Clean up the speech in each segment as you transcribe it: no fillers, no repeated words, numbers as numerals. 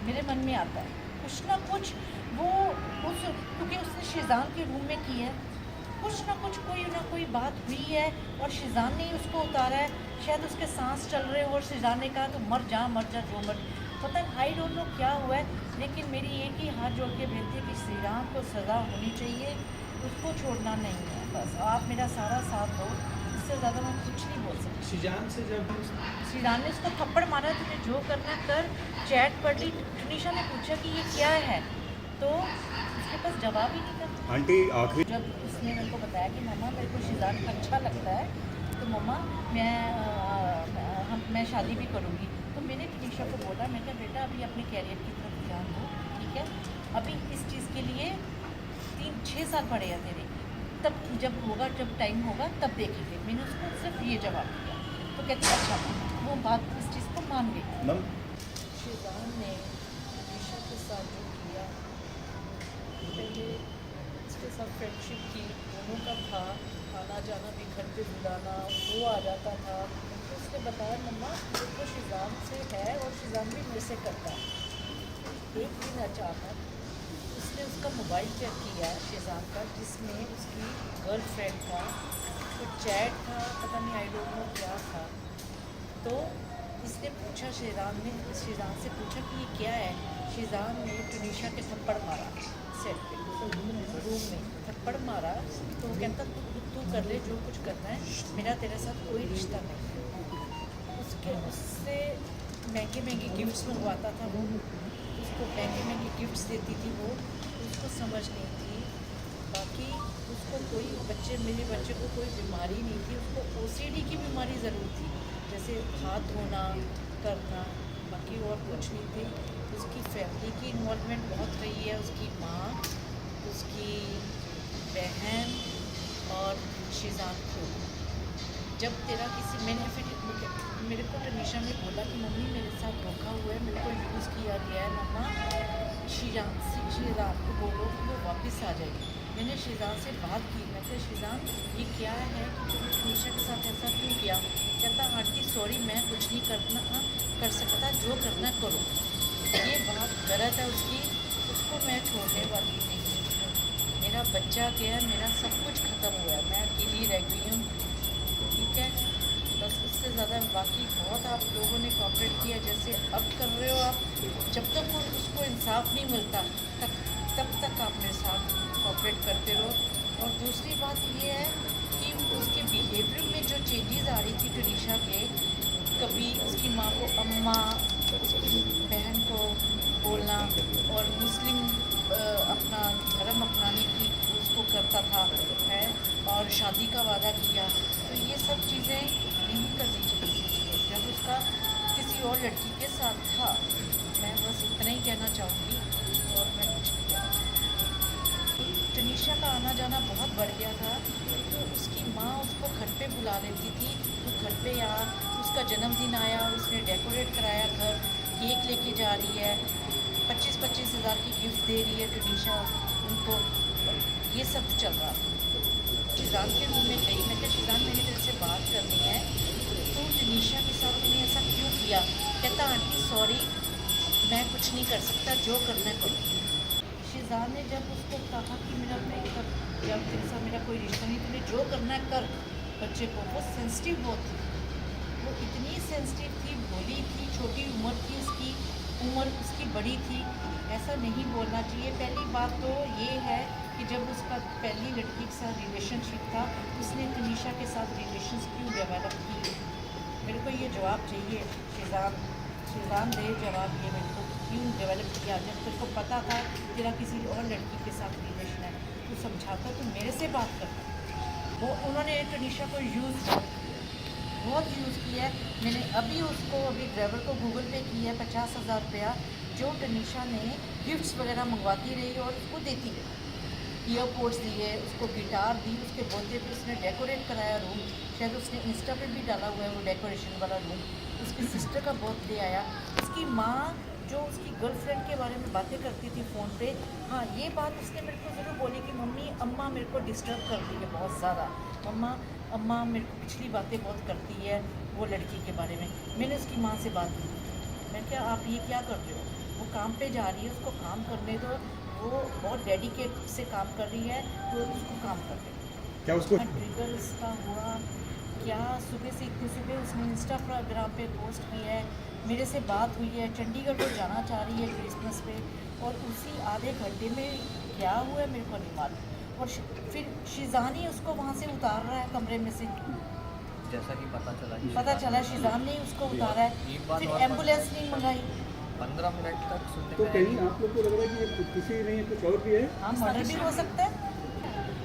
मेरे मन में आता है कुछ ना कुछ। वो उस क्योंकि उसने शीज़ान के रूम में की है, कुछ ना कोई बात हुई है और शीज़ान ने ही उसको उतारा है। शायद उसके सांस चल रहे हो और शीज़ान ने कहा तो मर जा जो मर, पता नहीं आई डोंट नो क्या हुआ है। लेकिन मेरी एक ही हाथ जोड़ के बेनती है कि श्रीराम को सज़ा होनी चाहिए, उसको छोड़ना नहीं है। बस आप मेरा सारा साथ दो, इससे ज़्यादा मैं कुछ नहीं बोल सकती। शीज़ान ने उसको थप्पड़ मारा, तुझे जो करना कर। चैट पढ़ ली, टनीशा ने पूछा कि ये क्या है, तो उसके पास जवाब ही नहीं था। आंटी आखिरी जब उसने मेरे को बताया कि मम्मा मेरे को शीज़ान अच्छा लगता है, तो मम्मा मैं शादी भी करूँगी, तो मैंने टनीशा को बोला, मैं कहा बेटा अभी अपने कैरियर की तरफ ध्यान दो, ठीक है, अभी इस चीज़ के लिए 3-6 साल पड़े हैं तेरे, तब जब होगा, जब टाइम होगा तब देखेंगे। मैंने उसको सिर्फ ये जवाब दिया, तो कहती अच्छा, वो बात इस चीज़ को मान गई। मैम शीज़ान ने टनीशा के साथ जो किया, पहले उसके साथ फ्रेंडशिप की, दोनों का था, आना जाना भी, घर पे बुलाना, वो आ जाता था। तो उसने बताया मम्मा देखो शीज़ान से है और शीज़ान भी मेरे से करता है। एक दिन अचानक उसने उसका मोबाइल चेक किया शीज़ान का, जिसमें उसकी गर्लफ्रेंड का तो चैट था, पता नहीं आई डोंट नो क्या था। तो इसने पूछा, शीज़ान से पूछा कि ये क्या है। शीज़ान ने टनीशा के थप्पड़ मारा सेट पे, रूम में थप्पड़ मारा। तो वो कहता तू कर ले जो कुछ करना है, मेरा तेरे साथ कोई रिश्ता नहीं। उससे महंगे गिफ्ट्स मंगवाता था वो, उसको महंगे गिफ्ट्स देती थी वो, उसको समझ नहीं थी। बाकी उसको मेरे बच्चे को कोई बीमारी नहीं थी, उसको OCD की बीमारी ज़रूर थी, जैसे हाथ धोना करना, बाकी और कुछ नहीं थी। उसकी फैमिली की इन्वॉल्वमेंट बहुत रही है, उसकी माँ, उसकी बहन और शीज़ान को। जब तेरा किसी मैंने फिर मेरे को टनीशा ने बोला कि मम्मी मेरे साथ धोखा हुआ है, मेरे को यूज़ किया गया है, मम्मा शीज़ान को बोलो कि वो वापस आ जाएगी। मैंने शीज़ान से बात की, मैं कहा शीज़ान ये क्या है कि तुमने टनीशा के साथ ऐसा क्यों किया। कहता आंटी सॉरी मैं कुछ नहीं कर सकता, जो करना करो। ये बात गलत है उसकी, उसको मैं छोड़ने वाली नहीं हूँ। मेरा बच्चा गया, मेरा सब कुछ ख़त्म हुआ है, मैं अकेली रह गई हूँ, ठीक है। बस उससे ज़्यादा बाकी बहुत आप लोगों ने कॉपरेट किया, जैसे अब कर रहे हो आप। जब तक उसको इंसाफ नहीं मिलता तब तक आप मेरे साथ कॉपरेट करते रहो। और दूसरी बात ये है कि उसके बिहेवियर में जो चेंजेस आ रही थी टनीशा के, कभी उसकी माँ को अम्मा, उसकी बहन को बोलना, और मुस्लिम अपना धर्म अपनाने की उसको करता था है, और शादी का वादा किया। तो ये सब चीज़ें नहीं करनी चाहिए जब उसका किसी और लड़की के साथ था। मैं बस इतना ही कहना चाहूँगी और मैं कुछ नहीं कहना चाहूँगी। टनीशा का आना जाना बहुत बढ़ गया था, तो उसकी माँ उसको घर पे बुला लेती थी, तो घर पे आ, उसका जन्मदिन आया, उसने डेकोरेट कराया घर, केक लेके जा रही है, 25-25 हज़ार की गिफ्ट दे रही है टनीशा उनको, ये सब चल रहा था। शीज़ान के रूम में गई, मैं कहा शीज़ान मैंने तेरे से बात करनी है, तो टनीशा के साथ तूने ऐसा क्यों किया। कहता आंटी सॉरी मैं कुछ नहीं कर सकता, जो करना करो। शीज़ान ने जब उसको कहा कि मेरा ब्रेकअप, जब तेरे साथ मेरा कोई रिश्ता नहीं, तूने जो करना है कर, बच्चे को, वो सेंसिटिव बहुत थी, वो इतनी सेंसिटिव थी, भोली थी, छोटी उम्र थी उसकी, उम्र उसकी बड़ी थी, ऐसा नहीं बोलना चाहिए। पहली बात तो ये है कि जब उसका पहली लड़की के साथ रिलेशनशिप था, उसने तनीशा के साथ रिलेशंस क्यों डेवलप की, मेरे को ये जवाब चाहिए। शीज़ान दे जवाब ये मेरे को, क्यों डेवलप किया जब तेरे को पता था तेरा किसी और लड़की के साथ रिलेशन है। तू समझाता, तू मेरे से बात करता। वो उन्होंने तनीशा को बहुत यूज़ किया है। मैंने अभी ड्राइवर को गूगल पे किया है 50,000 रुपया, जो टनीशा ने गिफ्ट्स वगैरह मंगवाती रही और उसको देती रही। ईयरपोड्स दिए, उसको गिटार दी, उसके बर्थडे पे उसने डेकोरेट कराया रूम, शायद उसने इंस्टा पे भी डाला हुआ है वो डेकोरेशन वाला रूम। उसकी सिस्टर का बर्थडे आया, उसकी माँ जो उसकी गर्लफ्रेंड के बारे में बातें करती थी फ़ोन पे, हाँ ये बात उसने मेरे को ज़रूर बोली कि मम्मी अम्मा मेरे को डिस्टर्ब करती है बहुत ज़्यादा, अम्मा मेरे को पिछली बातें बहुत करती है वो लड़की के बारे में। मैंने उसकी माँ से बात की, मैं क्या आप ये क्या कर रहे हो, वो काम पे जा रही है, उसको काम करने दो, वो बहुत डेडिकेट से काम कर रही है, तो उसको काम कर दे। क्या उसको ट्रिगर इसका हुआ क्या, सुबह से इतनी सुबह उसने इंस्टाग्राम पे पोस्ट की है, मेरे से बात हुई है, चंडीगढ़ को जाना चाह रही है क्रिसमस पे, और उसी आधे घंटे में क्या हुआ है मेरे को नहीं मालूम। और फिर शिजान ही उसको वहाँ से उतार रहा है कमरे में से, जैसा कि पता चला शिजान ने उसको उतारा है, एक बात फिर और एम्बुलेंस नहीं मंगाई। 15 मिनट तक सुनने तो में कहीं आई। आप लोग को लग रहा है कि ये किसी ने कुछ और किया है? हाँ, मर्डर भी हो सकता है।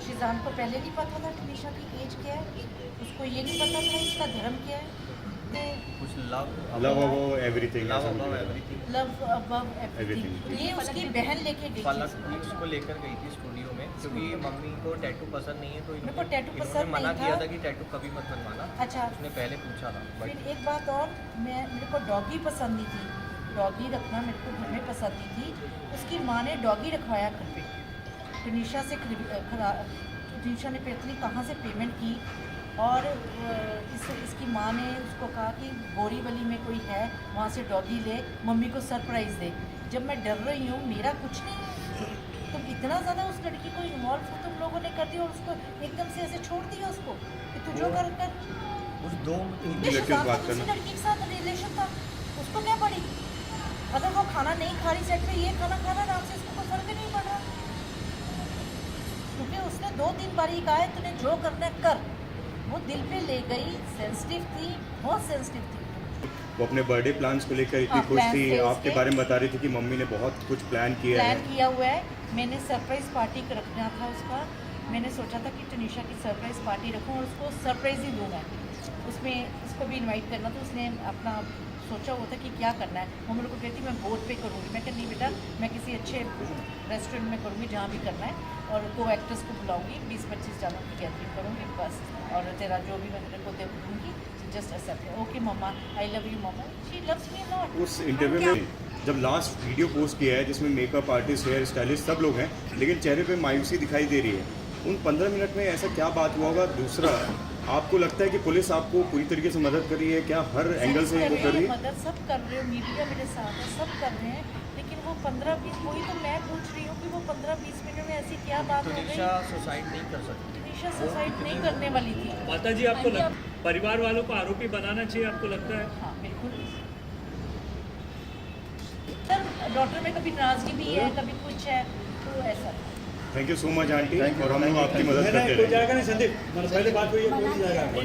शिजान को पहले नहीं पता था टनीशा की एज क्या है, उसको ये नहीं पता था इसका धर्म क्या है, कुछ love love above everything, love above everything. Love above everything. Everything। ये उसकी बहन लेके गई फलक थी भी उसको लेकर गई थी स्टूडियो में, क्योंकि मम्मी को टैटू पसंद नहीं है, तो मेरे को टैटू इन्होंने पसंद मना नहीं किया था। था कि टैटू कभी मत बनवाना। अच्छा, उसने पहले पूछा था फिर बट एक बात और, मेरे को डॉगी पसंद नहीं थी, डॉगी रखना मेरे को घर में पसंद नहीं थी। उसकी माँ ने डॉगी रखवाया घर पे, टनीशा से टनीशा ने पता नहीं कहाँ से पेमेंट की, और इसकी माँ ने उसको कहा कि बोरीवली में कोई है, वहाँ से डॉगी ले, मम्मी को सरप्राइज़ दे। जब मैं डर रही हूँ, मेरा कुछ नहीं है, तुम इतना ज़्यादा उस लड़की को इन्वॉल्व तुम लोगों ने कर दिया, और उसको एकदम से ऐसे छोड़ दिया उसको कि तू जो कर कर। उस दो ये लड़के शिजान से का बात दूसरी करना। लड़की के साथ रिलेशन था, उसको क्या पड़ी? अगर वो खाना नहीं खा रही सेट पे, ये खाना खाना आराम से, इसको कोई फर्क नहीं पड़ रहा, क्योंकि उसने 2-3 बार ही कहा है तूने जो करना है कर। वो दिल पे ले गई, सेंसिटिव थी, बहुत सेंसिटिव थी। वो अपने बर्थडे प्लान्स को लेकर इतनी हाँ, खुश plans थी, थे आपके उसके। बारे में बता रही थी कि मम्मी ने बहुत कुछ प्लान किया प्लान है। किया हुआ है, मैंने सरप्राइज़ पार्टी रखना था उसका, मैंने सोचा था कि टनीशा की सरप्राइज़ पार्टी रखूं और उसको सरप्राइज़ ही दूँ मैं, उसमें इसको भी इनवाइट करना। तो उसने अपना सोचा हुआ था कि क्या करना है, वो मेरे को कहती मैं बोर्ड पे करूँगी। मैं कहा नहीं बेटा, मैं किसी अच्छे रेस्टोरेंट में करूँगी जहाँ भी करना है, और को एक्टर्स को बुलाऊँगी, 20-25 जनों की गैदरिंग करूँगी बस, और तेरा जो भी मैं तेरे को दे दूँगी, just accept. Okay mamma, I love you mamma, she loves me not. उस इंटरव्यू में जब लास्ट वीडियो पोस्ट किया है जिसमें मेकअप आर्टिस्ट, हेयर स्टाइलिस्ट सब लोग हैं, लेकिन चेहरे पे मायूसी दिखाई दे रही है, उन 15 मिनट में ऐसा क्या बात हुआ होगा? दूसरा, आपको लगता है कि पुलिस आपको पूरी तरीके से मदद कर रही है क्या? हर एंगल से वो कर रही है? मदद सब कर रहे हो, मीडिया मेरे साथ है, सब कर रहे हैं, लेकिन वो 15-20, वही तो मैं पूछ रही हूँ कि वो 15-20 मिनट में ऐसी क्या बात हो गई? टनीशा सुसाइड नहीं कर सकती। टनीशा सुसाइड नहीं करने वाली थी। माता जी, आपको परिवार वालों को आरोपी बनाना चाहिए, आपको लगता है? हाँ बिल्कुल सर, डॉक्टर में कभी नाराजगी भी है, कभी कुछ है, तो ऐसा। Thank you so much aunty, और हम लोग आपकी मदद करते कोई रहेंगे। जाएगा नहीं संदीप, पहले बात हुई है, कोई नहीं जाएगा।